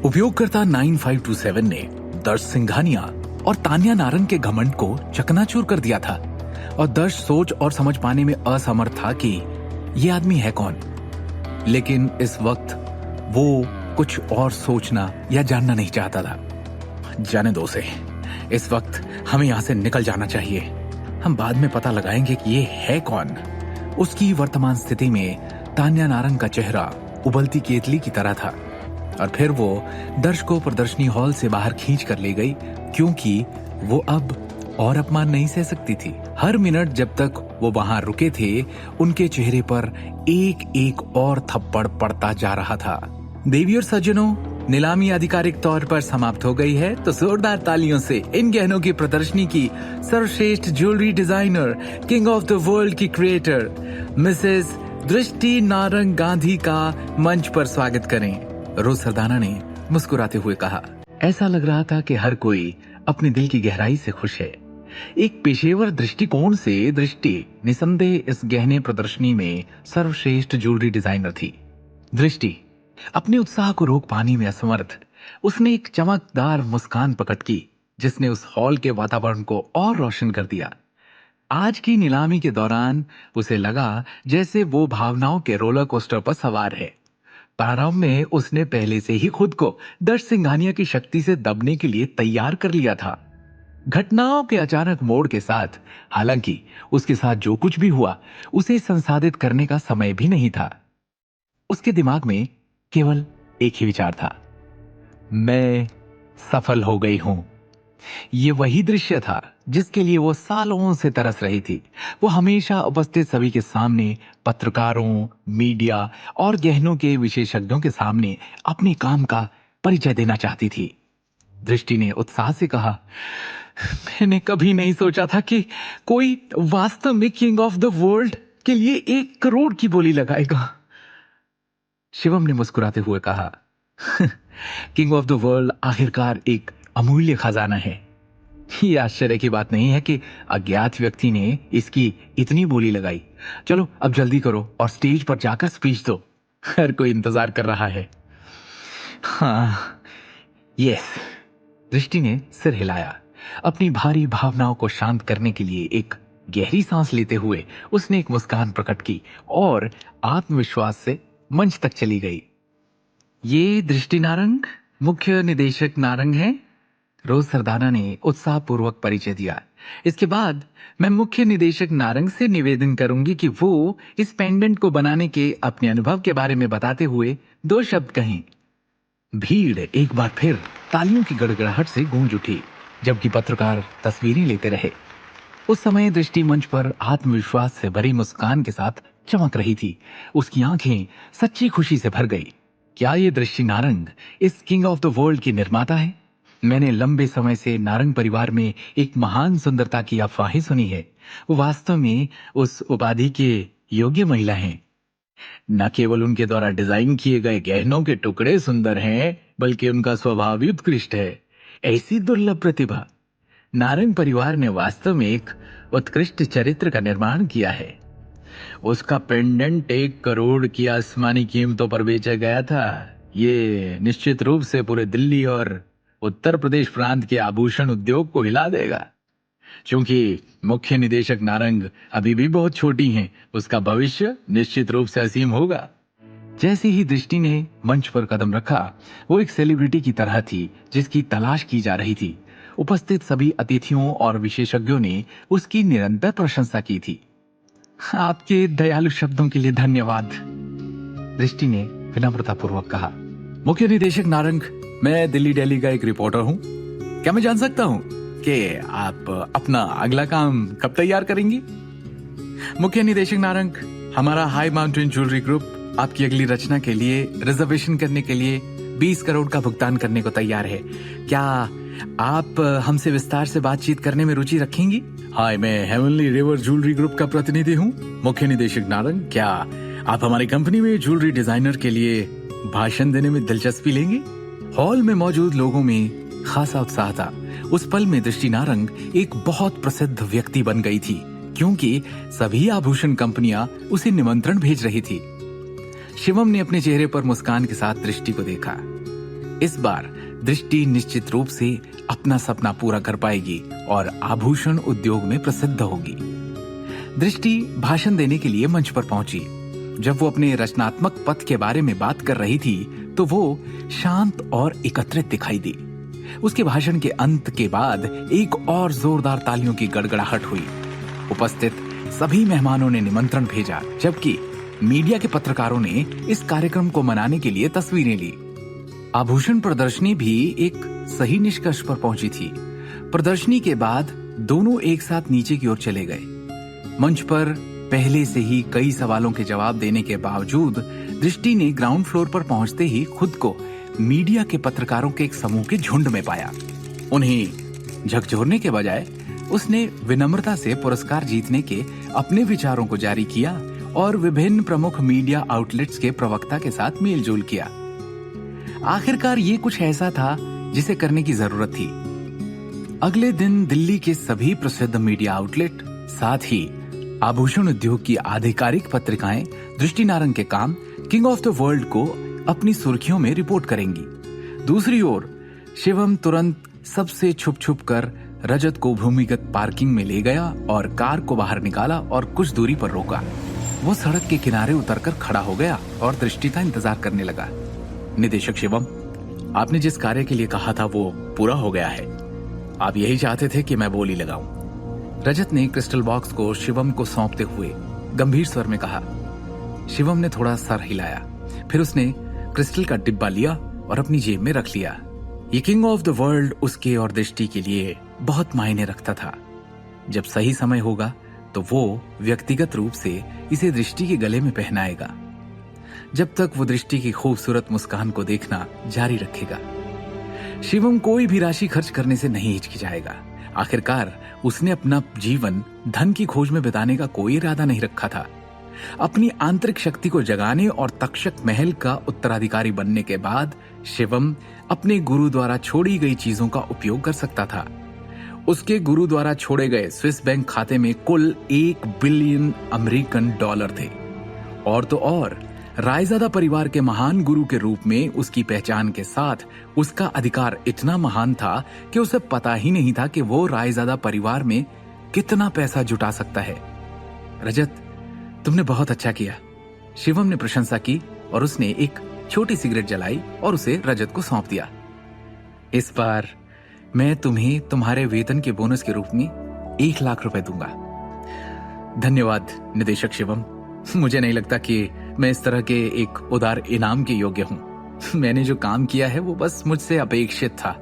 उपयोगकर्ता 9527 ने दर्श सिंघानिया और तान्या नारंग के घमंड को चकनाचूर कर दिया था और दर्श सोच और समझ पाने में असमर्थ था कि ये आदमी है कौन। लेकिन इस वक्त वो कुछ और सोचना या जानना नहीं चाहता था। जाने दो उसे, इस वक्त हमें यहाँ से निकल जाना चाहिए। हम बाद में पता लगाएंगे कि ये है कौन। उसकी वर्तमान स्थिति में तान्या नारंग का चेहरा उबलती केतली की तरह था और फिर वो दर्श को प्रदर्शनी हॉल से बाहर खींच कर ले गई, क्योंकि वो अब और अपमान नहीं सह सकती थी। हर मिनट जब तक वो वहां रुके थे, उनके चेहरे पर एक एक और थप्पड़ पड़ता जा रहा था। देवी और सज्जनों, नीलामी आधिकारिक तौर पर समाप्त हो गई है, तो जोरदार तालियों से इन गहनों की प्रदर्शनी की सर्वश्रेष्ठ jewellery designer, king of the world की क्रिएटर मिसेस दृष्टि नारंग गांधी का मंच पर स्वागत करें। रोज सरदाना ने मुस्कुराते हुए कहा। ऐसा लग रहा था कि हर कोई अपने दिल की गहराई से खुश है। एक पेशेवर दृष्टिकोण से दृष्टि निसंदेह इस गहने प्रदर्शनी में सर्वश्रेष्ठ ज्वेलरी डिजाइनर थी। दृष्टि अपने उत्साह को रोक पाने में असमर्थ, उसने एक चमकदार मुस्कान प्रकट की जिसने उस हॉल के वातावरण को और रोशन कर दिया। आज की नीलामी के दौरान उसे लगा जैसे वो भावनाओं के रोलर कोस्टर पर सवार है। प्रारंभ में उसने पहले से ही खुद को दर्श सिंघानिया की शक्ति से दबने के लिए तैयार कर लिया था। घटनाओं के अचानक मोड़ के साथ, हालांकि उसके साथ जो कुछ भी हुआ उसे संसाधित करने का समय भी नहीं था। उसके दिमाग में केवल एक ही विचार था, मैं सफल हो गई हूं। ये वही दृश्य था जिसके लिए वो सालों से तरस रही थी। वो हमेशा उपस्थित सभी के सामने, पत्रकारों, मीडिया और गहनों के विशेषज्ञों के सामने अपने काम का परिचय देना चाहती थी। दृष्टि ने उत्साह से कहा, मैंने कभी नहीं सोचा था कि कोई वास्तव में किंग ऑफ द वर्ल्ड के लिए 1 करोड़ की बोली लगाएगा। शिवम ने मुस्कुराते हुए कहा, किंग ऑफ द वर्ल्ड आखिरकार एक अमूल्य खजाना है। ये आश्चर्य की बात नहीं है कि अज्ञात व्यक्ति ने इसकी इतनी बोली लगाई। चलो अब जल्दी करो और स्टेज पर जाकर स्पीच दो, हर कोई इंतजार कर रहा है। हाँ, यस। दृष्टि ने सिर हिलाया। अपनी भारी भावनाओं को शांत करने के लिए एक गहरी सांस लेते हुए उसने एक मुस्कान प्रकट की और आत्मविश्वास से मंच तक चली गई। ये दृष्टि नारंग, मुख्य निदेशक नारंग है। रोज सरदाना ने उत्साहपूर्वक परिचय दिया। इसके बाद मैं मुख्य निदेशक नारंग से निवेदन करूंगी कि वो इस पेंडेंट को बनाने के अपने अनुभव के बारे में बताते हुए 2 शब्द कहें। भीड़ एक बार फिर तालियों की गड़गड़ाहट से गूंज उठी, जबकि पत्रकार तस्वीरें लेते रहे। उस समय दृष्टि मंच पर आत्मविश्वास से भरी मुस्कान के साथ चमक रही थी। उसकी आंखें सच्ची खुशी से भर गई। क्या ये दृष्टि नारंग इस किंग ऑफ द वर्ल्ड की निर्माता है? मैंने लंबे समय से नारंग परिवार में एक महान सुंदरता की अफवाहें सुनी है। वो वास्तव में उस उपाधि के योग्य महिला हैं। न केवल उनके द्वारा डिजाइन किए गए गहनों के टुकड़े सुंदर हैं, बल्कि उनका स्वभाव भी उत्कृष्ट है। ऐसी दुर्लभ प्रतिभा। नारंग परिवार ने वास्तव में एक उत्कृष्ट चरित्र का निर्माण किया है। उसका पेंडेंट 1 करोड़ की आसमानी कीमतों पर बेचा गया था। ये निश्चित रूप से पूरे दिल्ली और उत्तर प्रदेश प्रांत के आभूषण उद्योग को हिला देगा। क्योंकि मुख्य निदेशक नारंग अभी भी बहुत छोटी हैं, उसका भविष्य निश्चित रूप से असीम होगा। जैसे ही दृष्टि ने मंच पर कदम रखा, वो एक सेलिब्रिटी की तरह थी जिसकी तलाश की जा रही थी। उपस्थित सभी अतिथियों और विशेषज्ञों ने उसकी निरंतर प्रशंसा की थी। आपके दयालु शब्दों के लिए धन्यवाद, दृष्टि ने विनम्रतापूर्वक कहा। मुख्य निदेशक नारंग, मैं दिल्ली का एक रिपोर्टर हूँ। क्या मैं जान सकता हूँ कि आप अपना अगला काम कब तैयार करेंगी? मुख्य निदेशक नारंग, हमारा हाई माउंटेन ज्वेलरी ग्रुप आपकी अगली रचना के लिए रिजर्वेशन करने के लिए 20 करोड़ का भुगतान करने को तैयार है। क्या आप हमसे विस्तार से बातचीत करने में रुचि रखेंगी? हाय, मैं हेवनली रिवर ज्वेलरी ग्रुप का प्रतिनिधि हूँ। मुख्य निदेशक नारंग, क्या आप हमारी कंपनी में ज्वेलरी डिजाइनर के लिए भाषण देने में दिलचस्पी लेंगे? हॉल में मौजूद लोगों में खासा उत्साह था। उस पल में दृष्टि नारंग एक बहुत प्रसिद्ध व्यक्ति बन गई थी, क्योंकि सभी आभूषण कंपनियां उसे निमंत्रण भेज रही थी। शिवम ने अपने चेहरे पर मुस्कान के साथ दृष्टि को देखा। इस बार दृष्टि निश्चित रूप से अपना सपना पूरा कर पाएगी और आभूषण उद्योग में प्रसिद्ध होगी। दृष्टि भाषण देने के लिए मंच पर पहुंची। जब वो अपने रचनात्मक पथ के बारे में बात कर रही थी तो वो शांत और एकत्रित दिखाई दी। उसके भाषण के अंत के बाद एक और जोरदार तालियों की गड़गड़ाहट हुई। उपस्थित सभी मेहमानों ने निमंत्रण भेजा, जबकि मीडिया के पत्रकारों ने इस कार्यक्रम को मनाने के लिए तस्वीरें ली। आभूषण प्रदर्शनी भी एक सही निष्कर्ष पर पहुंची थी। प्रदर्शनी के बाद दोनों एक साथ नीचे की ओर चले गए। मंच पर पहले से ही कई सवालों के जवाब देने के बावजूद दृष्टि ने ग्राउंड फ्लोर पर पहुंचते ही खुद को मीडिया के पत्रकारों के एक समूह के झुंड में पाया। उन्हें झकझोरने के बजाय उसने विनम्रता से पुरस्कार जीतने के अपने विचारों को जारी किया और विभिन्न प्रमुख मीडिया आउटलेट्स के प्रवक्ता के साथ मेलजोल किया। आखिरकार ये कुछ ऐसा था जिसे करने की जरूरत थी। अगले दिन दिल्ली के सभी प्रसिद्ध मीडिया आउटलेट, साथ ही आभूषण उद्योग की आधिकारिक पत्रिकाएं दृष्टि नारंग के काम किंग ऑफ द वर्ल्ड को अपनी सुर्खियों में रिपोर्ट करेंगी। दूसरी ओर शिवम तुरंत सबसे छुप छुप कर रजत को भूमिगत पार्किंग में ले गया और कार को बाहर निकाला और कुछ दूरी पर रोका। वो सड़क के किनारे उतरकर खड़ा हो गया और दृष्टि का इंतजार करने लगा। निदेशक शिवम, आपने जिस कार्य के लिए कहा था वो पूरा हो गया है। आप यही चाहते थे कि मैं बोली लगाऊं। रजत ने क्रिस्टल बॉक्स को शिवम को सौंपते हुए गंभीर स्वर में कहा। शिवम ने थोड़ा सर हिलाया, फिर उसने क्रिस्टल का डिब्बा लिया और अपनी जेब में रख लिया। ये किंग ऑफ द वर्ल्ड उसके और दृष्टि के लिए बहुत मायने रखता था। जब सही समय होगा तो वो व्यक्तिगत रूप से इसे दृष्टि के गले में पहनाएगा। जब तक वो दृष्टि की खूबसूरत मुस्कान को देखना जारी रखेगा। शिवम कोई भी राशि खर्च करने से नहीं हिचकिचाएगा। आखिरकार उसने अपना जीवन धन की खोज में बिताने का कोई इरादा नहीं रखा था। अपनी आंतरिक शक्ति को जगाने और तक्षक महल का उत्तराधिकारी बनने के बाद शिवम अपने गुरु द्वारा छोड़ी गई चीजों का उपयोग कर सकता था। उसके गुरु द्वारा छोड़े गए स्विस बैंक खाते में कुल 1 बिलियन अमेरिकन डॉलर थे। और तो और रायजादा परिवार के महान गुरु के रूप में उसकी पहचान के साथ उसका अधिकार इतना महान था कि उसे पता ही नहीं था कि वो रायजादा परिवार में कितना पैसा जुटा सकता है। रजत, तुमने बहुत अच्छा किया। शिवम ने प्रशंसा की और उसने एक छोटी सिगरेट जलाई और उसे रजत को सौंप दिया। इस बार मैं तुम्हें तुम्हारे वेतन के बोनस के रूप में 1 लाख रुपए दूंगा। धन्यवाद निदेशक शिवम। मुझे नहीं लगता कि मैं इस तरह के एक उदार इनाम के योग्य हूं। मैंने जो काम किया है वो बस मुझसे अपेक्षित था।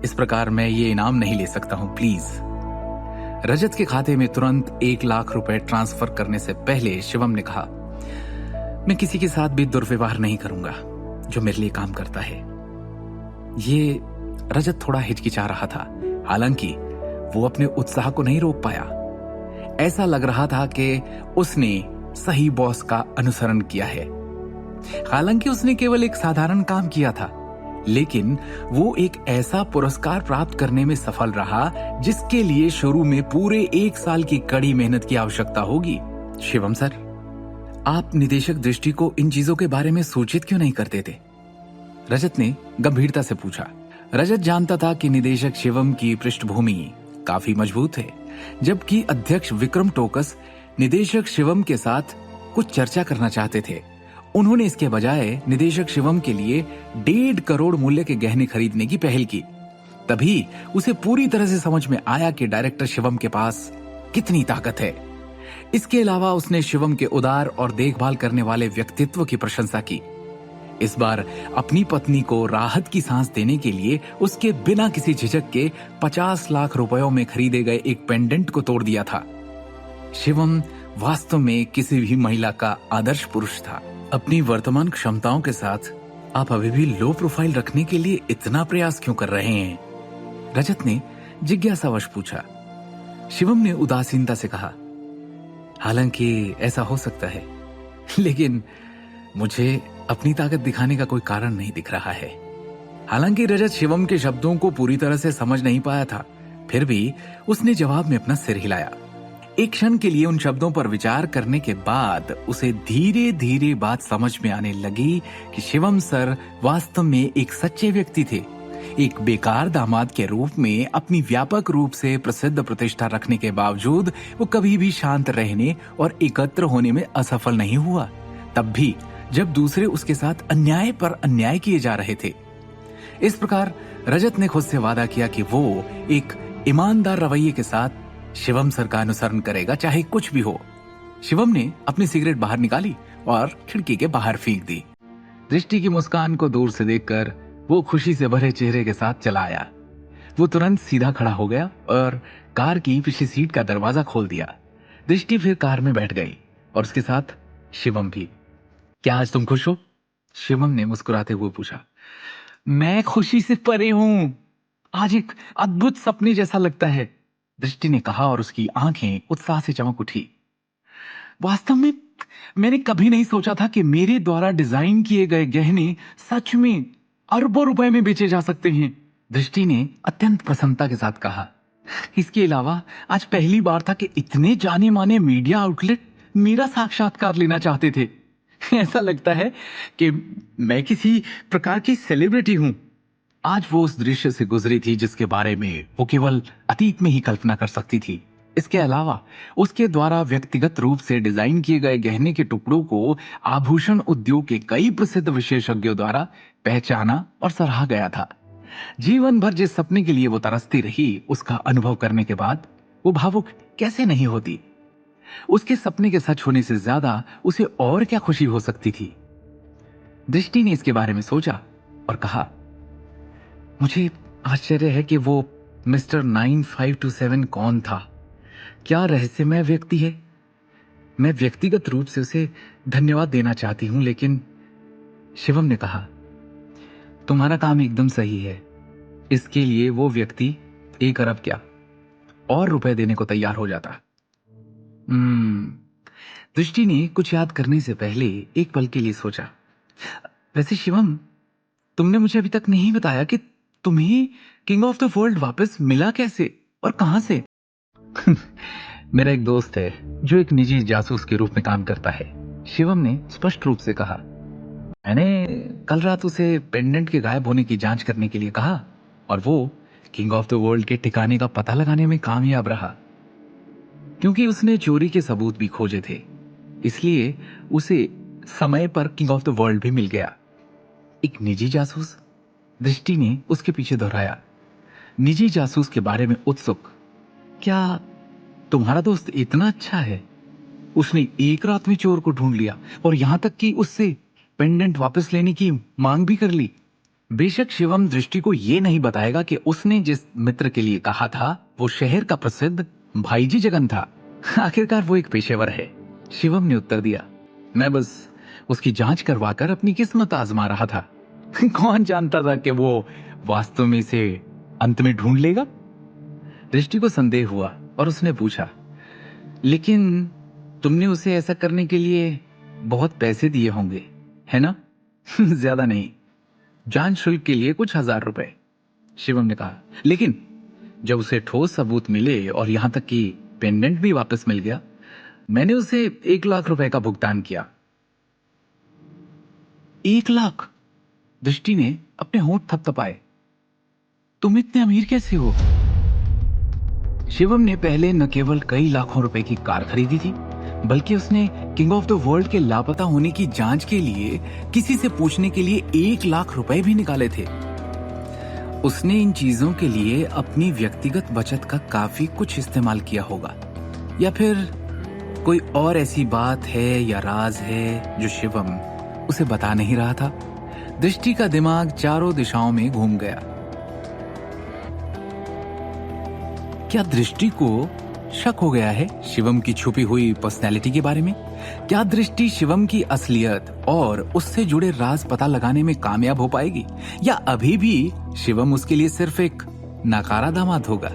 इस प्रकार मैं ये इनाम नहीं ले सकता हूं, प्लीज। रजत के खाते में तुरंत 1 लाख रुपए ट्रांसफर करने से पहले शिवम ने कहा, मैं किसी के साथ भी दुर्व्यवहार नहीं करूंगा जो मेरे लिए काम करता है। ये रजत थोड़ा हिचकिचा रहा था, हालांकि वो अपने उत्साह को नहीं रोक पाया। ऐसा लग रहा था कि उसने सही बॉस का अनुसरण किया है। हालांकि उसने केवल एक साधारण काम किया था, लेकिन वो एक ऐसा पुरस्कार प्राप्त करने में सफल रहा जिसके लिए शुरू में पूरे 1 साल की कड़ी मेहनत की आवश्यकता होगी। शिवम सर, आप निदेशक दृष्टि को इन चीजों के बारे में सूचित क्यों नहीं करते थे? रजत ने गंभीरता से पूछा। रजत जानता था कि निदेशक शिवम की पृष्ठभूमि काफी मजबूत है, जबकि अध्यक्ष विक्रम टोकस निदेशक शिवम के साथ कुछ चर्चा करना चाहते थे। उन्होंने इसके बजाय निदेशक शिवम के लिए 1.5 करोड़ मूल्य के गहने खरीदने की पहल की। तभी उसे पूरी तरह से समझ में आया कि डायरेक्टर शिवम के पास कितनी ताकत है। इसके अलावा उसने शिवम के उदार और देखभाल करने वाले व्यक्तित्व की प्रशंसा की। इस बार अपनी पत्नी को राहत की सांस देने के लिए उसके बिना किसी झिझक के 50 लाख रुपयों में खरीदे गए एक पेंडेंट को तोड़ दिया था। शिवम वास्तव में किसी भी महिला का आदर्श पुरुष था। अपनी वर्तमान क्षमताओं के साथ आप अभी भी लो प्रोफाइल रखने के लिए इतना प्रयास क्यों कर रहे हैं? रजत ने जिज्ञासावश पूछा। शिवम ने उदासीनता से कहा, हालांकि ऐसा हो सकता है, लेकिन मुझे अपनी ताकत दिखाने का कोई कारण नहीं दिख रहा है। हालांकि रजत शिवम के शब्दों को पूरी तरह से समझ नहीं पाया था, फिर भी उसने जवाब में अपना सिर हिलाया। एक क्षण के लिए उन शब्दों पर विचार करने के बाद उसे धीरे धीरे बात समझ में आने लगी कि शिवम सर वास्तव में एक सच्चे व्यक्ति थे। एक बेकार दामाद के रूप में अपनी व्यापक रूप से प्रसिद्ध प्रतिष्ठा रखने के बावजूद वो कभी भी शांत रहने और एकत्र होने में असफल नहीं हुआ, तब भी जब दूसरे उसके साथ अन्याय पर अन्याय किए जा रहे थे। इस प्रकार रजत ने खुद से वादा किया कि वो एक ईमानदार रवैये के साथ शिवम सर का अनुसरण करेगा, चाहे कुछ भी हो। शिवम ने अपनी सिगरेट बाहर निकाली और खिड़की के बाहर फेंक दी। दृष्टि की मुस्कान को दूर से देखकर वो खुशी से भरे चेहरे के साथ चला आया। वो तुरंत सीधा खड़ा हो गया और कार की पिछली सीट का दरवाजा खोल दिया। दृष्टि फिर कार में बैठ गई और उसके साथ शिवम भी। क्या आज तुम खुश हो? शिवम ने मुस्कुराते हुए पूछा। मैं खुशी से परे हूं। आज एक अद्भुत सपने जैसा लगता है, दृष्टि ने कहा और उसकी आंखें उत्साह से चमक उठी। वास्तव में मैंने कभी नहीं सोचा था कि मेरे द्वारा डिजाइन किए गए गहने सच में अरबों रुपए में बेचे जा सकते हैं, दृष्टि ने अत्यंत प्रसन्नता के साथ कहा। इसके अलावा आज पहली बार था कि इतने जाने माने मीडिया आउटलेट मेरा साक्षात्कार लेना चाहते थे। ऐसा लगता है कि मैं किसी प्रकार की सेलिब्रिटी हूं। आज वो उस दृश्य से गुजरी थी जिसके बारे में वो केवल अतीत में ही कल्पना कर सकती थी। इसके अलावा उसके द्वारा व्यक्तिगत रूप से डिजाइन किए गए गहने के टुकड़ों को आभूषण उद्योग के कई प्रसिद्ध विशेषज्ञों द्वारा पहचाना और सराहा गया था। जीवन भर जिस सपने के लिए वो तरसती रही, उसका अनुभव करने के बाद वो भावुक कैसे नहीं होती। उसके सपने के सच होने से ज्यादा उसे और क्या खुशी हो सकती थी। दृष्टि ने इसके बारे में सोचा और कहा, मुझे आश्चर्य है कि वो मिस्टर 9527 कौन था। क्या रहस्यमय व्यक्ति है। मैं व्यक्तिगत रूप से उसे धन्यवाद देना चाहती हूं, लेकिन शिवम ने कहा, तुम्हारा काम एकदम सही है। इसके लिए वो व्यक्ति 1 अरब क्या और रुपए देने को तैयार हो जाता। दृष्टि ने कुछ याद करने से पहले एक पल के लिए सोचा। वैसे शिवम, तुमने मुझे अभी तक नहीं बताया कि तुम्हें किंग ऑफ द वर्ल्ड वापस मिला कैसे और कहां से? मेरा एक दोस्त है जो एक निजी जासूस के रूप में काम करता है, शिवम ने स्पष्ट रूप से कहा। मैंने कल रात उसे पेंडेंट के गायब होने की जांच करने के लिए कहा और वो किंग ऑफ द वर्ल्ड के ठिकाने का पता लगाने में कामयाब रहा। क्योंकि उसने चोरी के सबूत भी खोजे थे, इसलिए उसे समय पर किंग ऑफ द वर्ल्ड भी मिल गया। एक निजी जासूस? दृष्टि ने उसके पीछे दोहराया। निजी जासूस के बारे में उत्सुक। क्या तुम्हारा दोस्त इतना अच्छा है? उसने एक रात में चोर को ढूंढ लिया और यहां तक कि उससे पेंडेंट वापस लेने की मांग भी कर ली। बेशक शिवम दृष्टि को यह नहीं बताएगा कि उसने जिस मित्र के लिए कहा था वो शहर का प्रसिद्ध भाईजी जगन था। आखिरकार वो एक पेशेवर है, शिवम ने उत्तर दिया। मैं बस उसकी जांच करवाकर अपनी किस्मत आजमा रहा था। कौन जानता था कि वो वास्तव में इसे अंत में ढूंढ लेगा? दृष्टि को संदेह हुआ और उसने पूछा, लेकिन तुमने उसे ऐसा करने के लिए बहुत पैसे दिए होंगे, है ना? ज्यादा नहीं, जांच शुल्क के लिए कुछ 1000 रुपए, शिवम ने कहा। लेकिन जब उसे ठोस सबूत मिले और यहां तक कि पेंडेंट भी वापस मिल गया, मैंने उसे 1 लाख रुपए का भुगतान किया। 1 लाख? दृष्टि ने अपने होंठ थपथपाए। तुम इतने अमीर कैसे हो? शिवम ने पहले न केवल कई लाखों रुपए की कार खरीदी थी, बल्कि उसने किंग ऑफ द वर्ल्ड के लापता होने की जांच के लिए किसी से पूछने के लिए 1 लाख रुपए भी निकाले थे। उसने इन चीजों के लिए अपनी व्यक्तिगत बचत का काफी कुछ इस्तेमाल किया होगा, या फिर कोई और ऐसी बात है या राज है जो शिवम उसे बता नहीं रहा था। दृष्टि का दिमाग चारों दिशाओं में घूम गया। क्या दृष्टि को शक हो गया है शिवम की छुपी हुई पर्सनैलिटी के बारे में? क्या दृष्टि शिवम की असलियत और उससे जुड़े राज पता लगाने में कामयाब हो पाएगी, या अभी भी शिवम उसके लिए सिर्फ एक नाकारा दामाद होगा?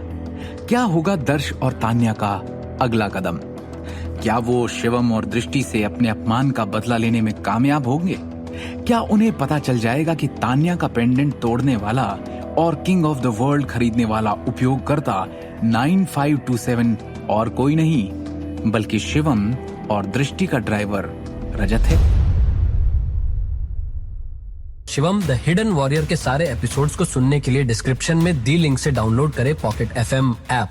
क्या होगा दर्श और तान्या का अगला कदम? क्या वो शिवम और दृष्टि से अपने अपमान का बदला लेने में कामयाब होंगे? क्या उन्हें पता चल जाएगा कि तान्या का पेंडेंट तोड़ने वाला और किंग ऑफ द वर्ल्ड खरीदने वाला उपयोगकर्ता 9527 और कोई नहीं बल्कि शिवम और दृष्टि का ड्राइवर रजत है। शिवम द हिडन वॉरियर के सारे एपिसोड्स को सुनने के लिए डिस्क्रिप्शन में दी लिंक से डाउनलोड करें पॉकेट FM ऐप।